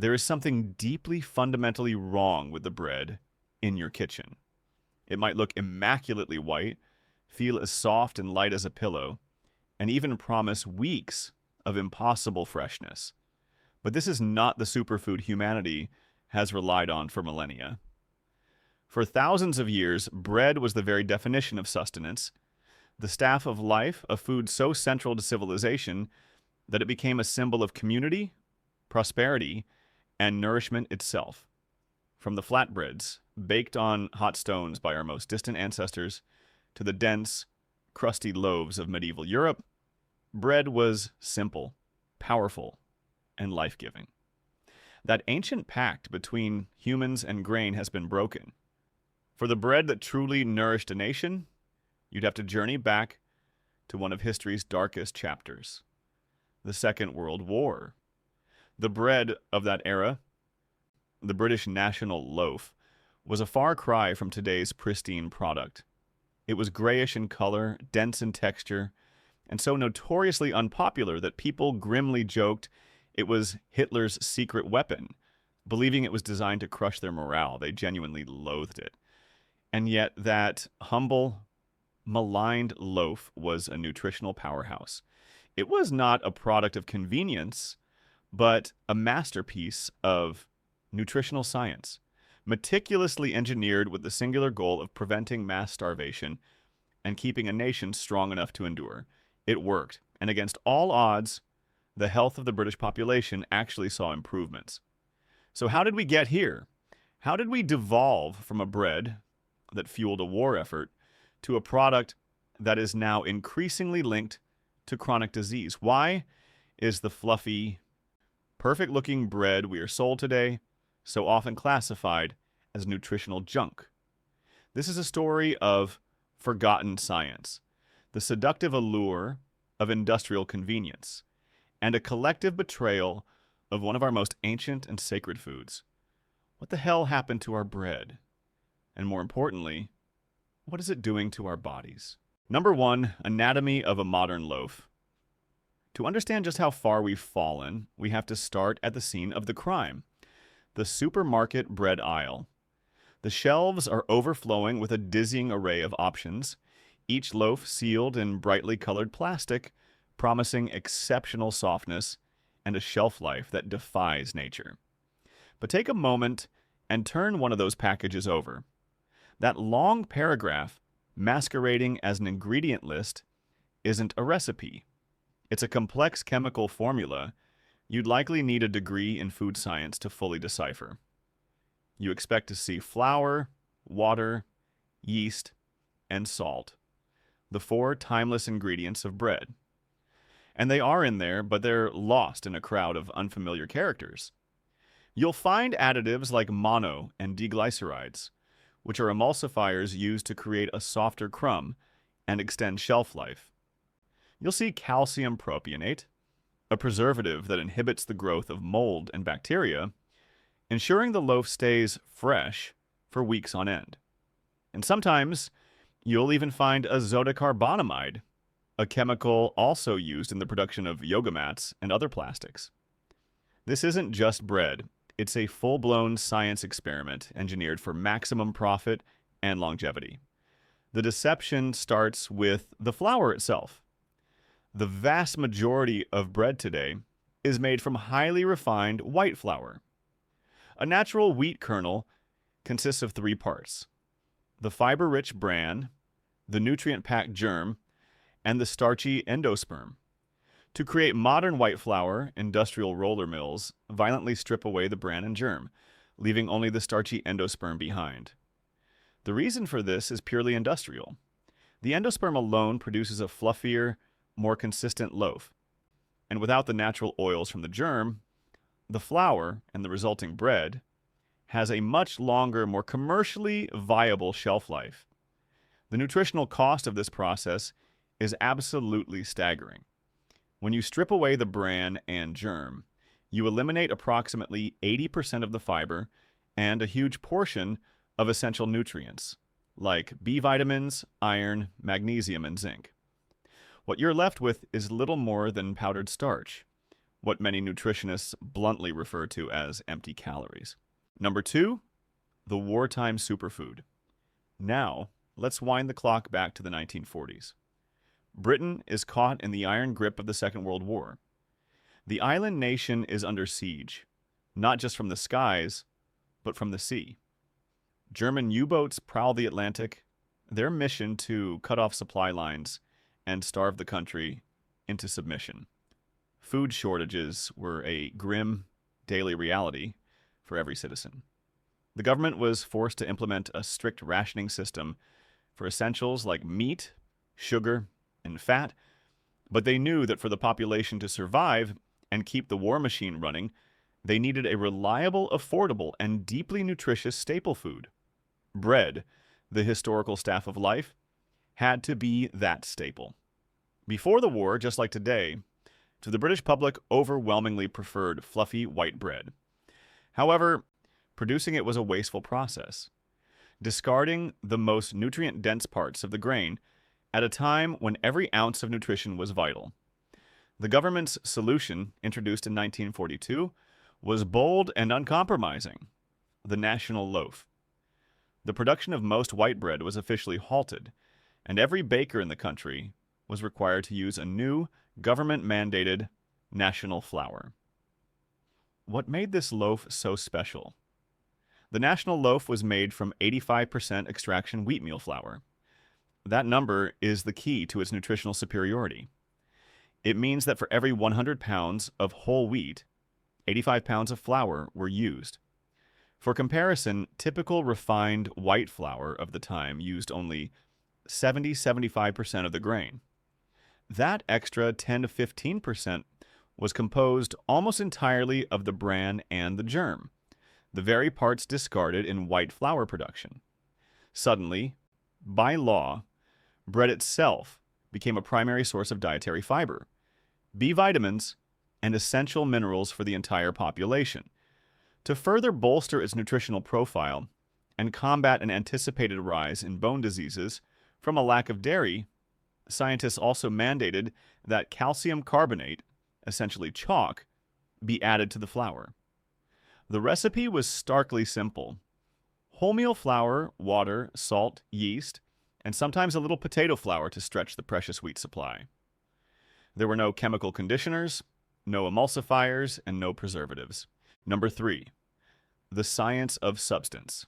there is something deeply fundamentally wrong with the bread in your kitchen. It might look immaculately white, feel as soft and light as a pillow, and even promise weeks of impossible freshness. But this is not the superfood humanity has relied on for millennia. For thousands of years, bread was the very definition of sustenance, the staff of life, a food so central to civilization that it became a symbol of community, prosperity, and nourishment itself. From the flatbreads, baked on hot stones by our most distant ancestors, to the dense, crusty loaves of medieval Europe, bread was simple, powerful, and life-giving. That ancient pact between humans and grain has been broken. For the bread that truly nourished a nation, you'd have to journey back to one of history's darkest chapters, the Second World War. The bread of that era, the British national loaf, was a far cry from today's pristine product. It was grayish in color, dense in texture, and so notoriously unpopular that people grimly joked it was Hitler's secret weapon, believing it was designed to crush their morale. They genuinely loathed it. And yet that humble, maligned loaf was a nutritional powerhouse. It was not a product of convenience, but a masterpiece of nutritional science, meticulously engineered with the singular goal of preventing mass starvation and keeping a nation strong enough to endure. It worked, and against all odds, the health of the British population actually saw improvements. So how did we get here? How did we devolve from a bread that fueled a war effort to a product that is now increasingly linked to chronic disease? Why is the fluffy, perfect-looking bread we are sold today so often classified as nutritional junk? This is a story of forgotten science, the seductive allure of industrial convenience, and a collective betrayal of one of our most ancient and sacred foods. What the hell happened to our bread? And more importantly, what is it doing to our bodies? Number one, anatomy of a modern loaf. To understand just how far we've fallen, we have to start at the scene of the crime, the supermarket bread aisle. The shelves are overflowing with a dizzying array of options, each loaf sealed in brightly colored plastic, promising exceptional softness and a shelf life that defies nature. But take a moment and turn one of those packages over. That long paragraph, masquerading as an ingredient list, isn't a recipe. It's a complex chemical formula you'd likely need a degree in food science to fully decipher. You expect to see flour, water, yeast, and salt, the four timeless ingredients of bread. And they are in there, but they're lost in a crowd of unfamiliar characters. You'll find additives like mono and deglycerides, which are emulsifiers used to create a softer crumb and extend shelf life. You'll see calcium propionate, a preservative that inhibits the growth of mold and bacteria, ensuring the loaf stays fresh for weeks on end. And sometimes you'll even find azotocarbonamide, a chemical also used in the production of yoga mats and other plastics. This isn't just bread. It's a full-blown science experiment engineered for maximum profit and longevity. The deception starts with the flour itself. The vast majority of bread today is made from highly refined white flour. A natural wheat kernel consists of three parts: the fiber-rich bran, the nutrient-packed germ, and the starchy endosperm. To create modern white flour, industrial roller mills violently strip away the bran and germ, leaving only the starchy endosperm behind. The reason for this is purely industrial. The endosperm alone produces a fluffier, more consistent loaf, and without the natural oils from the germ, the flour and the resulting bread has a much longer, more commercially viable shelf life. The nutritional cost of this process is absolutely staggering. When you strip away the bran and germ, you eliminate approximately 80% of the fiber and a huge portion of essential nutrients, like B vitamins, iron, magnesium, and zinc. What you're left with is little more than powdered starch, what many nutritionists bluntly refer to as empty calories. Number 2, the wartime superfood. Now, let's wind the clock back to the 1940s. Britain is caught in the iron grip of the Second World War. The island nation is under siege, not just from the skies, but from the sea. German U-boats prowl the Atlantic, their mission to cut off supply lines and starve the country into submission. Food shortages were a grim daily reality for every citizen. The government was forced to implement a strict rationing system for essentials like meat, sugar, and fat, but they knew that for the population to survive and keep the war machine running, they needed a reliable, affordable, and deeply nutritious staple food. Bread, the historical staff of life, had to be that staple. Before the war, just like today, the British public overwhelmingly preferred fluffy white bread. However, producing it was a wasteful process, discarding the most nutrient-dense parts of the grain at a time when every ounce of nutrition was vital. The government's solution, introduced in 1942, was bold and uncompromising: the national loaf. The production of most white bread was officially halted, and every baker in the country was required to use a new, government-mandated national flour. What made this loaf so special? The national loaf was made from 85% extraction wheatmeal flour. That number is the key to its nutritional superiority. It means that for every 100 pounds of whole wheat, 85 pounds of flour were used. For comparison, typical refined white flour of the time used only 70-75% of the grain. That extra 10 to 15% was composed almost entirely of the bran and the germ, the very parts discarded in white flour production. Suddenly, by law, bread itself became a primary source of dietary fiber, B vitamins, and essential minerals for the entire population. To further bolster its nutritional profile and combat an anticipated rise in bone diseases from a lack of dairy, scientists also mandated that calcium carbonate, essentially chalk, be added to the flour. The recipe was starkly simple: wholemeal flour, water, salt, yeast, and sometimes a little potato flour to stretch the precious wheat supply. There were no chemical conditioners, no emulsifiers, and no preservatives. Number 3, the science of substance: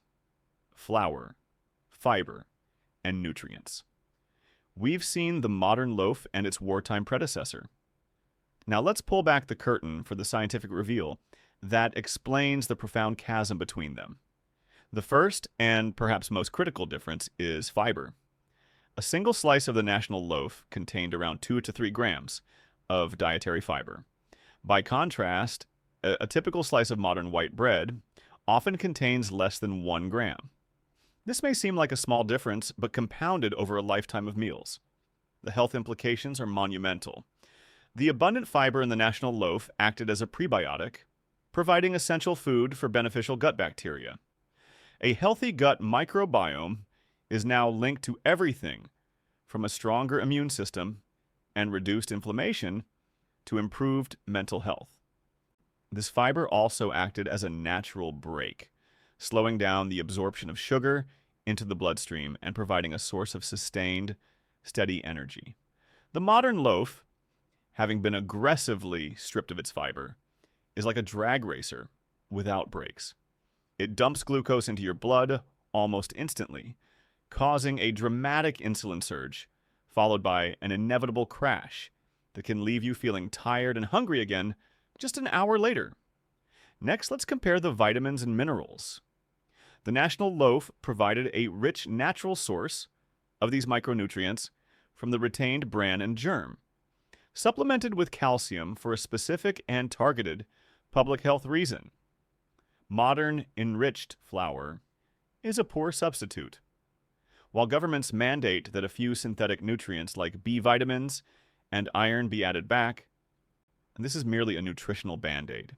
flour, fiber, and nutrients. We've seen the modern loaf and its wartime predecessor. Now let's pull back the curtain for the scientific reveal that explains the profound chasm between them. The first, and perhaps most critical difference, is fiber. A single slice of the national loaf contained around 2 to 3 grams of dietary fiber. By contrast, a typical slice of modern white bread often contains less than 1 gram. This may seem like a small difference, but compounded over a lifetime of meals, the health implications are monumental. The abundant fiber in the national loaf acted as a prebiotic, providing essential food for beneficial gut bacteria. A healthy gut microbiome is now linked to everything from a stronger immune system and reduced inflammation to improved mental health. This fiber also acted as a natural brake, slowing down the absorption of sugar into the bloodstream and providing a source of sustained, steady energy. The modern loaf, having been aggressively stripped of its fiber, is like a drag racer without brakes. It dumps glucose into your blood almost instantly, causing a dramatic insulin surge, followed by an inevitable crash that can leave you feeling tired and hungry again just an hour later. Next, let's compare the vitamins and minerals. The national loaf provided a rich natural source of these micronutrients from the retained bran and germ, supplemented with calcium for a specific and targeted public health reason. Modern enriched flour is a poor substitute. While governments mandate that a few synthetic nutrients like B vitamins and iron be added back, and this is merely a nutritional band-aid.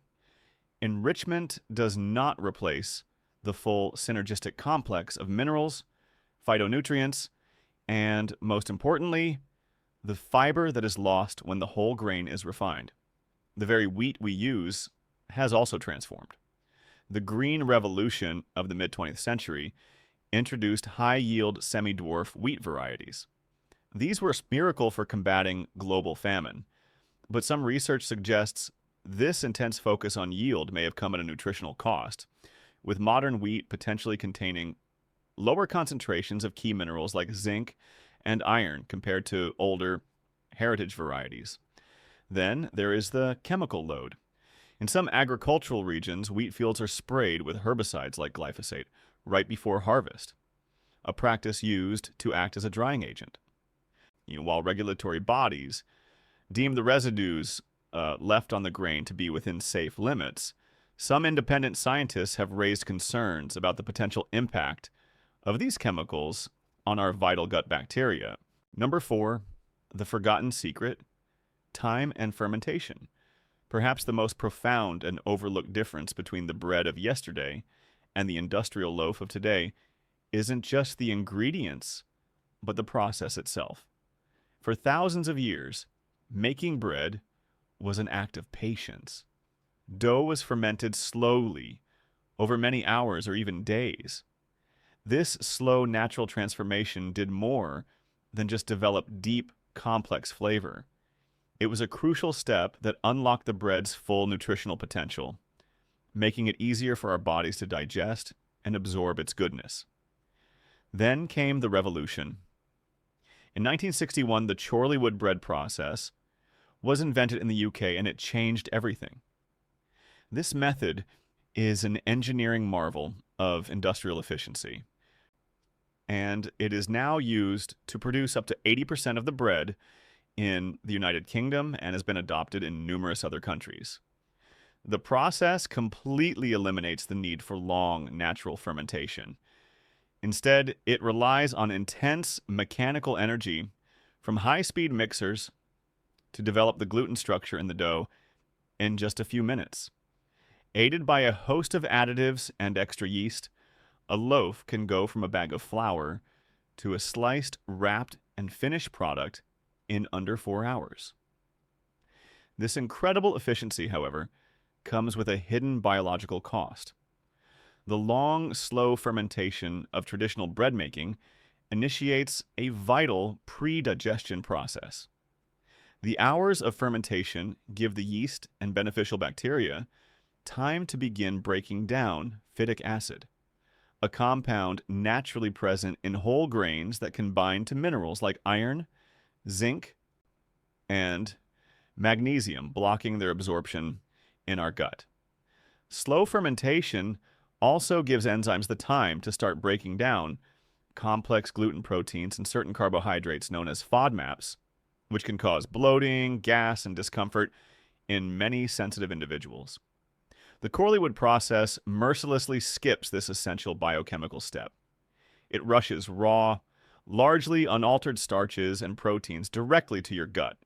Enrichment does not replace the full synergistic complex of minerals, phytonutrients, and, most importantly, the fiber that is lost when the whole grain is refined. the very wheat we use has also transformed. The green revolution of the mid-20th century introduced high-yield semi-dwarf wheat varieties. These were a miracle for combating global famine, but some research suggests this intense focus on yield may have come at a nutritional cost, with modern wheat potentially containing lower concentrations of key minerals like zinc and iron compared to older heritage varieties. Then there is the chemical load. In some agricultural regions, wheat fields are sprayed with herbicides like glyphosate right before harvest, a practice used to act as a drying agent. While regulatory bodies deem the residues left on the grain to be within safe limits, some independent scientists have raised concerns about the potential impact of these chemicals on our vital gut bacteria. Number 4, the forgotten secret, time and fermentation. Perhaps the most profound and overlooked difference between the bread of yesterday and the industrial loaf of today isn't just the ingredients, but the process itself. For thousands of years, making bread was an act of patience. Dough was fermented slowly, over many hours or even days. This slow natural transformation did more than just develop deep, complex flavor. It was a crucial step that unlocked the bread's full nutritional potential, making it easier for our bodies to digest and absorb its goodness. Then came the revolution. In 1961, the Chorleywood bread process was invented in the UK, and it changed everything. This method is an engineering marvel of industrial efficiency, and it is now used to produce up to 80% of the bread in the United Kingdom and has been adopted in numerous other countries. The process completely eliminates the need for long natural fermentation. Instead, it relies on intense mechanical energy from high-speed mixers to develop the gluten structure in the dough in just a few minutes. Aided by a host of additives and extra yeast, a loaf can go from a bag of flour to a sliced, wrapped, and finished product in under 4 hours. This incredible efficiency, however, comes with a hidden biological cost. The long, slow fermentation of traditional bread making initiates a vital pre-digestion process. The hours of fermentation give the yeast and beneficial bacteria time to begin breaking down phytic acid, a compound naturally present in whole grains that can bind to minerals like iron, zinc, and magnesium, blocking their absorption in our gut. Slow fermentation also gives enzymes the time to start breaking down complex gluten proteins and certain carbohydrates known as FODMAPs, which can cause bloating, gas, and discomfort in many sensitive individuals. The Chorleywood process mercilessly skips this essential biochemical step. It rushes raw, largely unaltered starches and proteins directly to your gut,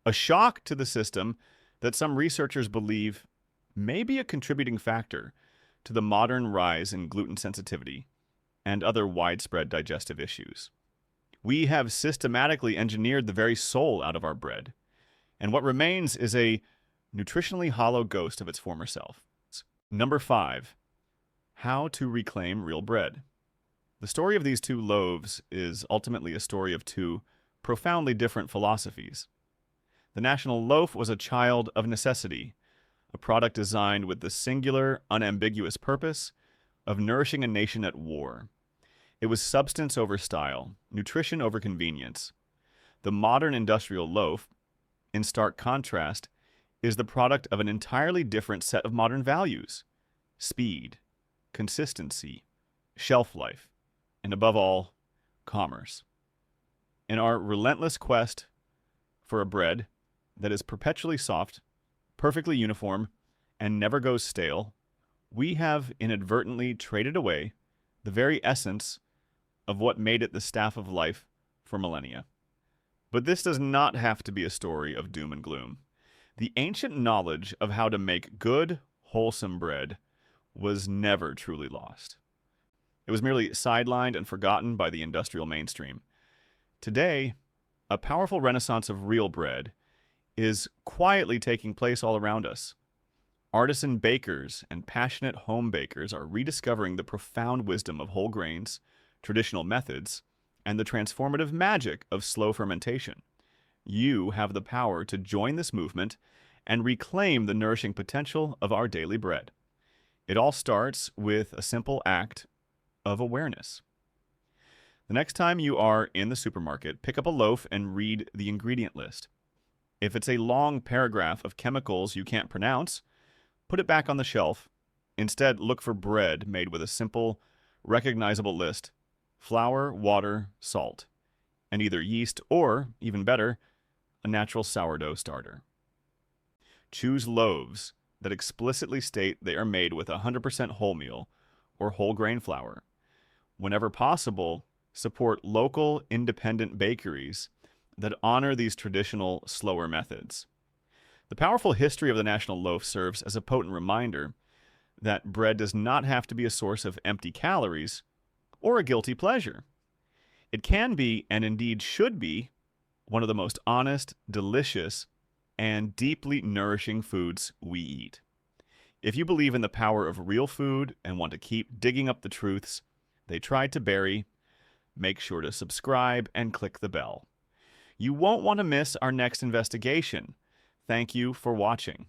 a shock to the system that some researchers believe may be a contributing factor to the modern rise in gluten sensitivity and other widespread digestive issues. We have systematically engineered the very soul out of our bread, and what remains is a nutritionally hollow ghost of its former self. Number 5, how to reclaim real bread. The story of these two loaves is ultimately a story of two profoundly different philosophies. The national loaf was a child of necessity, a product designed with the singular, unambiguous purpose of nourishing a nation at war. It was substance over style, nutrition over convenience. The modern industrial loaf, in stark contrast, is the product of an entirely different set of modern values: speed, consistency, shelf life, and above all, commerce. In our relentless quest for a bread that is perpetually soft, perfectly uniform, and never goes stale, we have inadvertently traded away the very essence of what made it the staff of life for millennia. But this does not have to be a story of doom and gloom. The ancient knowledge of how to make good, wholesome bread was never truly lost. It was merely sidelined and forgotten by the industrial mainstream. Today, a powerful renaissance of real bread is quietly taking place all around us. Artisan bakers and passionate home bakers are rediscovering the profound wisdom of whole grains, traditional methods, and the transformative magic of slow fermentation. You have the power to join this movement and reclaim the nourishing potential of our daily bread. It all starts with a simple act of awareness. The next time you are in the supermarket, pick up a loaf and read the ingredient list. If it's a long paragraph of chemicals you can't pronounce, put it back on the shelf. Instead, look for bread made with a simple, recognizable list: flour, water, salt, and either yeast or, even better, a natural sourdough starter. Choose loaves that explicitly state they are made with 100% wholemeal or whole grain flour. Whenever possible, support local independent bakeries that honor these traditional, slower methods. The powerful history of the national loaf serves as a potent reminder that bread does not have to be a source of empty calories or a guilty pleasure. It can be, and indeed should be, one of the most honest, delicious, and deeply nourishing foods we eat. If you believe in the power of real food and want to keep digging up the truths they tried to bury, make sure to subscribe and click the bell. You won't want to miss our next investigation. Thank you for watching.